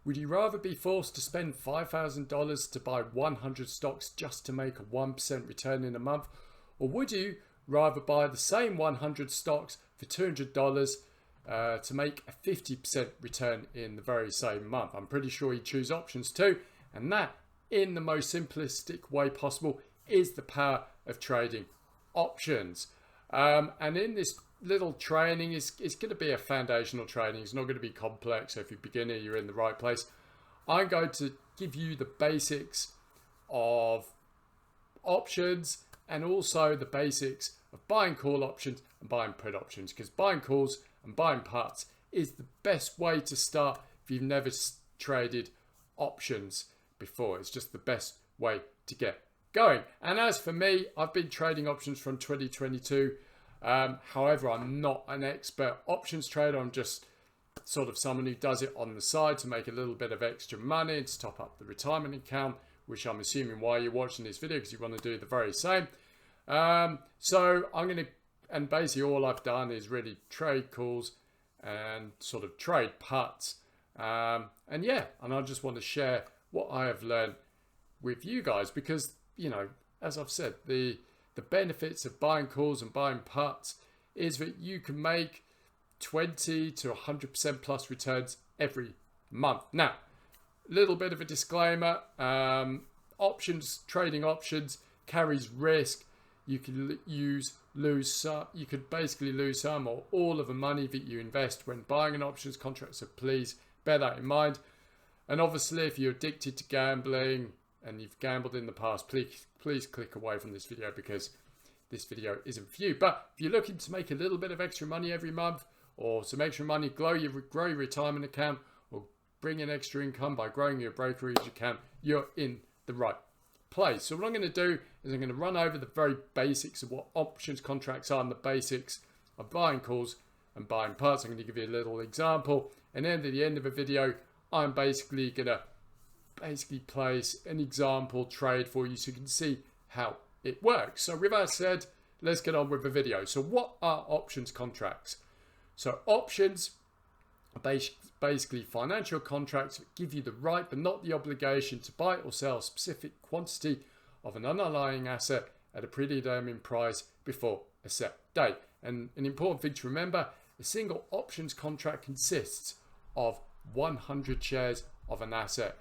Would you rather be forced to spend $5,000 to buy 100 stocks just to make a 1% return in a month? Or would you rather buy the same 100 stocks for $200 to make a 50% return in the very same month? I'm pretty sure you choose options too. And that, in the most simplistic way possible, is the power of trading options. And in this little training, it's going to be a foundational training. It's not going to be complex. So if you're a beginner, you're in the right place. I'm going to give you the basics of options and also the basics of buying call options and buying put options, because buying calls and buying puts is the best way to start if you've never traded options before. It's just the best way to get going. And as for me, I've been trading options from 2022. However, I'm not an expert options trader. I'm just sort of someone who does it on the side to make a little bit of extra money and to top up the retirement account, which I'm assuming why you're watching this video, because you want to do the very same. So I'm going to, and basically all I've done is really trade calls and sort of trade puts. And yeah, and I just want to share what I have learned with you guys, because, you know, as I've said, the benefits of buying calls and buying puts is that you can make 20 to 100% plus returns every month. Now, a little bit of a disclaimer, options, trading options carries risk. You can lose some, you could basically lose some or all of the money that you invest when buying an options contract. So please bear that in mind. And obviously, if you're addicted to gambling and you've gambled in the past, please click away from this video, because this video isn't for you. But if you're looking to make a little bit of extra money every month, or some extra money, grow your retirement account, or bring in extra income by growing your brokerage account, you're in the right place. So what I'm going to do is I'm going to run over the very basics of what options contracts are and the basics of buying calls and buying puts. I'm going to give you a little example, and then at the end of the video, I'm basically going to place an example trade for you so you can see how it works. So with that said, let's get on with the video. So what are options contracts? So options are basically financial contracts that give you the right but not the obligation to buy or sell a specific quantity of an underlying asset at a predetermined price before a set date. And an important thing to remember, a single options contract consists of 100 shares of an asset,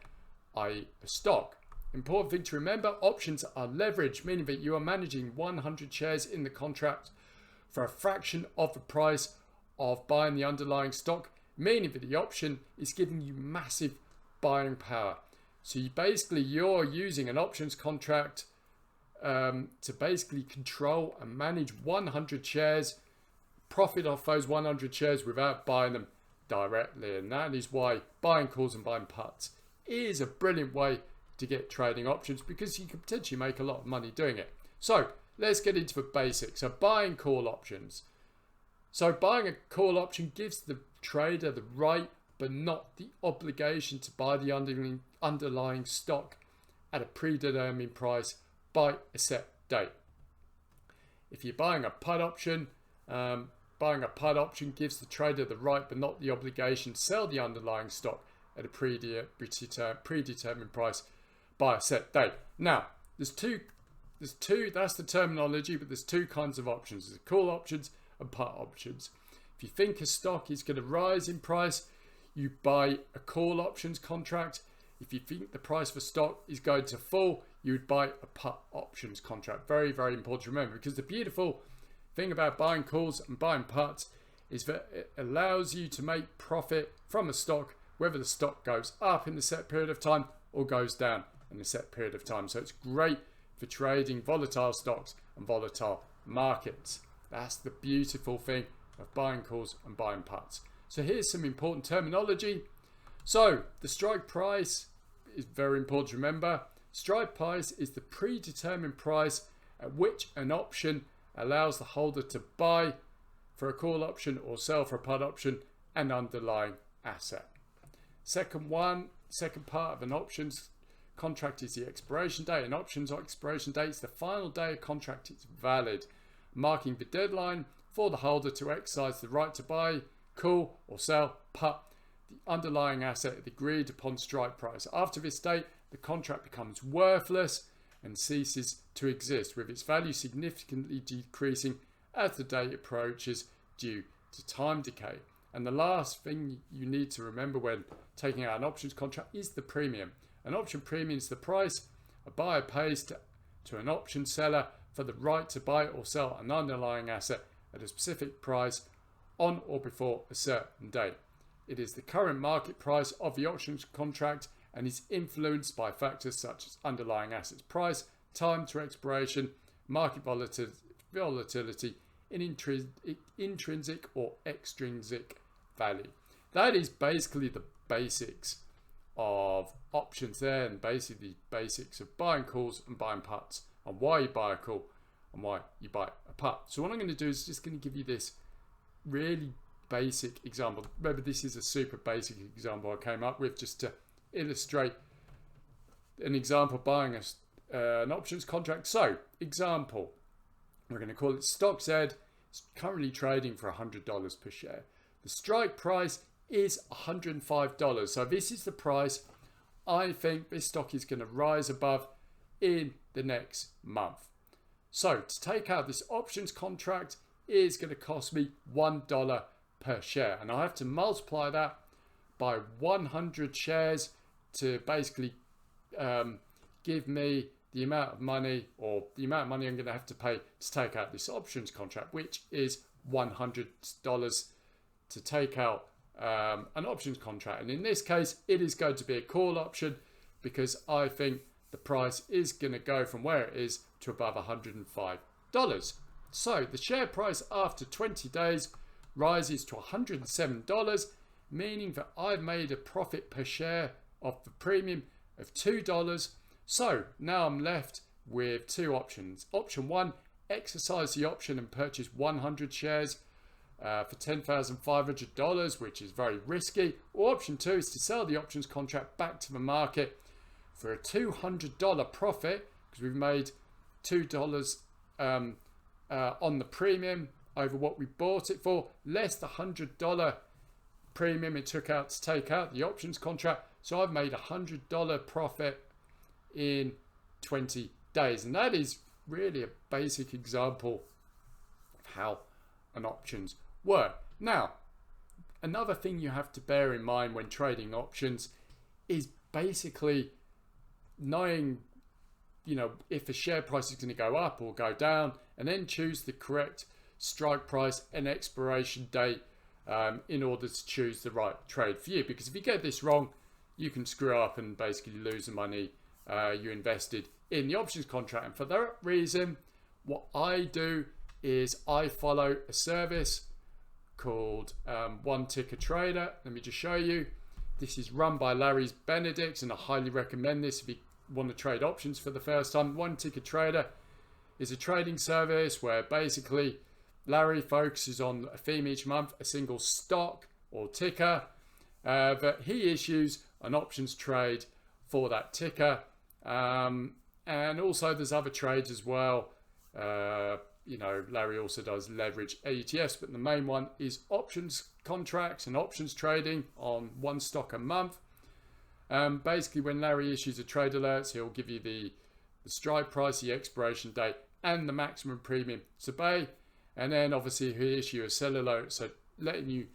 i.e. a stock. Important thing to remember, options are leveraged, meaning that you are managing 100 shares in the contract for a fraction of the price of buying the underlying stock, meaning that the option is giving you massive buying power. So you're using an options contract to basically control and manage 100 shares, profit off those 100 shares without buying them directly. And that is why buying calls and buying puts is a brilliant way to get trading options, because you can potentially make a lot of money doing it. So let's get into the basics. So buying call options. So buying a call option gives the trader the right but not the obligation to buy the underlying stock at a predetermined price by a set date. If you're buying a put option, gives the trader the right but not the obligation to sell the underlying stock at a predetermined price by a set date. Now, there's two, that's the terminology, but there's two kinds of options. There's call options and put options. If you think a stock is going to rise in price, you buy a call options contract. If you think the price for stock is going to fall, you would buy a put options contract. Very, very important to remember, because the beautiful thing about buying calls and buying puts is that it allows you to make profit from a stock, whether the stock goes up in the set period of time or goes down in a set period of time. So it's great for trading volatile stocks and volatile markets. That's the beautiful thing of buying calls and buying puts. So here's some important terminology. So the strike price is very important to remember. Strike price is the predetermined price at which an option allows the holder to buy for a call option or sell for a put option an underlying asset. Second part of an options contract is the expiration date. An options expiration date is the final day a contract is valid, marking the deadline for the holder to exercise the right to buy, call or sell, put the underlying asset at the agreed upon strike price. After this date, the contract becomes worthless and ceases to exist, with its value significantly decreasing as the date approaches due to time decay. And the last thing you need to remember when taking out an options contract is the premium. An option premium is the price a buyer pays to an option seller for the right to buy or sell an underlying asset at a specific price on or before a certain date. It is the current market price of the options contract and is influenced by factors such as underlying assets price, time to expiration, market volatility, in intrinsic or extrinsic value. That is basically the basics of options there, and basically the basics of buying calls and buying puts, and why you buy a call and why you buy a put. So what I'm going to do is just going to give you this really basic example. Remember, this is a super basic example I came up with just to illustrate an example buying an options contract. So example, we're going to call it stock Z. It's currently trading for $100 per share. The strike price is $105. So this is the price I think this stock is going to rise above in the next month. So to take out this options contract is going to cost me $1 per share. And I have to multiply that by 100 shares to basically give me the amount of money, or the amount of money I'm going to have to pay to take out this options contract, which is $100 to take out an options contract. And in this case, it is going to be a call option because I think the price is going to go from where it is to above $105. So the share price after 20 days rises to $107, meaning that I've made a profit per share of the premium of $2. So now I'm left with two options. Option one, exercise the option and purchase 100 shares for $10,500, which is very risky. Or option two is to sell the options contract back to the market for a $200 profit, because we've made $2 on the premium over what we bought it for, less the $100 premium it took out to take out the options contract. So I've made a $100 profit in 20 days. And that is really a basic example of how an options work. Now, another thing you have to bear in mind when trading options is basically knowing, if the share price is going to go up or go down, and then choose the correct strike price and expiration date in order to choose the right trade for you. Because if you get this wrong, you can screw up and basically lose the money you invested in the options contract. And for that reason, what I do is I follow a service called One Ticker Trader. Let me just show you. This is run by Larry Benedicts, and I highly recommend this if you want to trade options for the first time. One Ticker Trader is a trading service where basically Larry focuses on a theme each month, a single stock or ticker that he issues an options trade for that ticker. And also there's other trades as well. Larry also does leverage ETFs, but the main one is options contracts and options trading on one stock a month. Basically, when Larry issues a trade alerts, he'll give you the strike price, the expiration date, and the maximum premium to pay. And then obviously he'll issue a sell alert, so letting you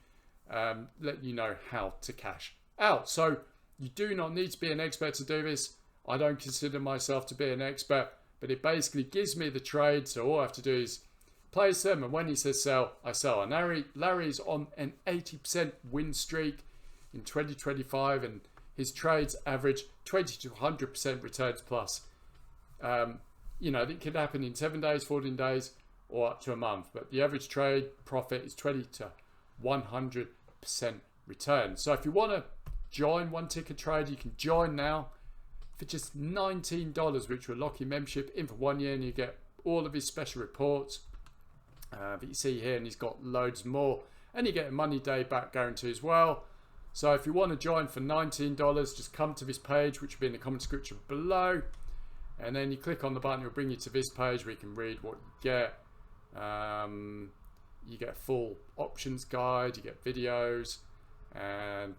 know how to cash out. So you do not need to be an expert to do this. I don't consider myself to be an expert, but it basically gives me the trade. So all I have to do is place them, and when he says sell, I sell. And Larry's on an 80% win streak in 2025, and his trades average 20 to 100% returns plus. It could happen in 7 days, 14 days, or up to a month. But the average trade profit is 20 to 100% return. So if you want to join One Ticker Trade, you can join now for just $19, which will lock your membership in for 1 year, and you get all of his special reports that you see here, and he's got loads more, and you get a money day back guarantee as well. So if you want to join for $19, just come to this page, which will be in the comment description below, and then you click on the button. It will bring you to this page where you can read what you get. You get a full options guide, you get videos, and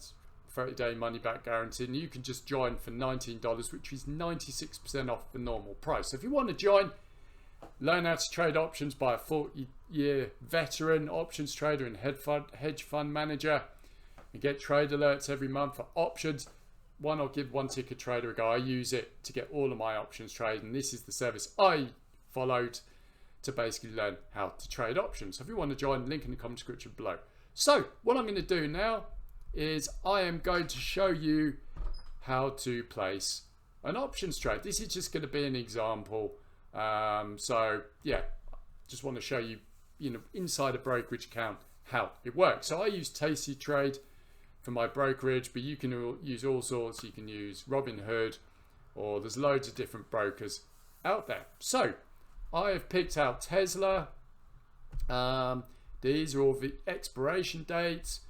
30-day money back guarantee, and you can just join for $19, which is 96% off the normal price. So if you want to join, learn how to trade options by a 40-year veteran options trader and hedge fund manager, and get trade alerts every month for options. I'll give One Ticker Trader a go. I use it to get all of my options trade, and this is the service I followed to basically learn how to trade options. So if you want to join, link in the comment description below. So what I'm going to do now is I am going to show you how to place an options trade. This is just going to be an example. So yeah, just want to show you, inside a brokerage account, how it works. So I use Tasty Trade for my brokerage, but you can use all sorts. You can use Robinhood, or there's loads of different brokers out there. So I have picked out Tesla. These are all the expiration dates.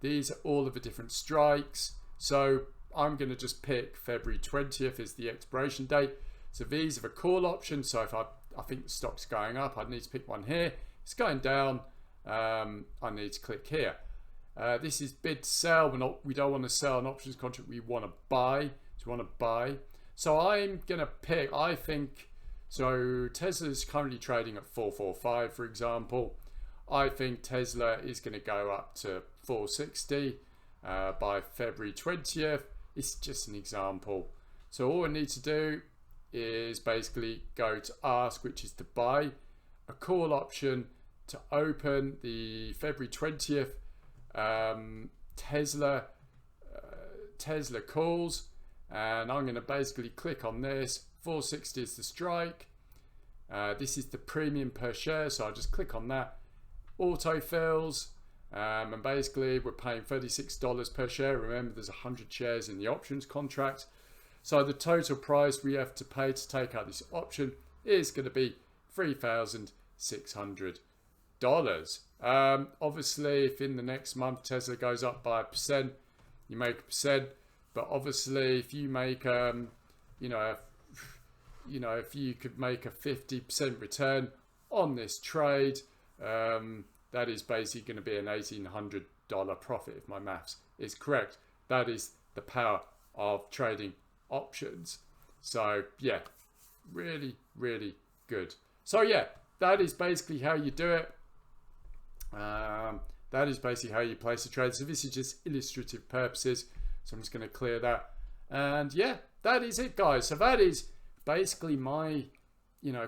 These are all of the different strikes. So I'm going to just pick February 20th as the expiration date. So these are the call options. So if I think the stock's going up, I need to pick one here. It's going down. I need to click here. This is bid to sell. We don't want to sell an options contract. We want to buy. So we want to buy. So I'm going to pick, so Tesla is currently trading at 445, for example. I think Tesla is going to go up to 460 by February 20th. It's just an example. So all I need to do is basically go to ask, which is to buy a call option to open the February 20th Tesla calls, and I'm going to basically click on this. 460 is the strike. This is the premium per share, so I'll just click on that. Autofills, and basically we're paying $36 per share. Remember, there's 100 shares in the options contract, so the total price we have to pay to take out this option is going to be $3,600. Obviously, if in the next month Tesla goes up by 1%, you make 1%. But obviously, if you make if you could make a 50% return on this trade, that is basically going to be an $1,800 profit, if my maths is correct. That is the power of trading options. So yeah, really, really good. So yeah, that is basically how you do it. That is basically how you place a trade. So this is just illustrative purposes. So I'm just going to clear that. And yeah, that is it, guys. So that is basically my,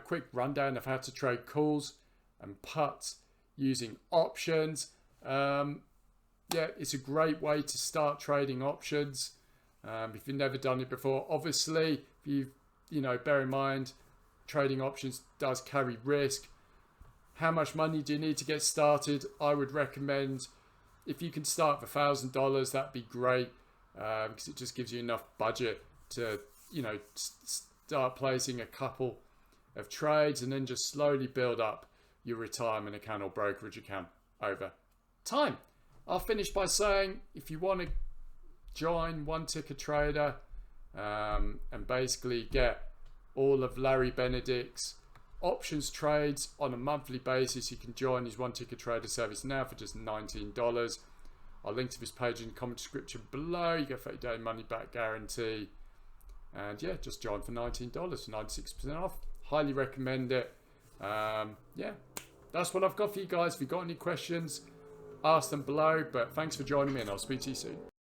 quick rundown of how to trade calls and puts using options. Yeah, it's a great way to start trading options. If you've never done it before, obviously, if bear in mind, trading options does carry risk. How much money do you need to get started? I would recommend, if you can start with $1,000, that'd be great, because it just gives you enough budget to, start placing a couple of trades, and then just slowly build up your retirement account or brokerage account over time. I'll finish by saying, if you want to join One Ticker Trader and basically get all of Larry Benedict's options trades on a monthly basis, you can join his One Ticker Trader service now for just $19. I'll link to this page in the comment description below. You get 30-day money back guarantee, and yeah, just join for $19 for 96% off. Highly recommend it. Yeah, that's what I've got for you guys. If you've got any questions, ask them below, but thanks for joining me, and I'll speak to you soon.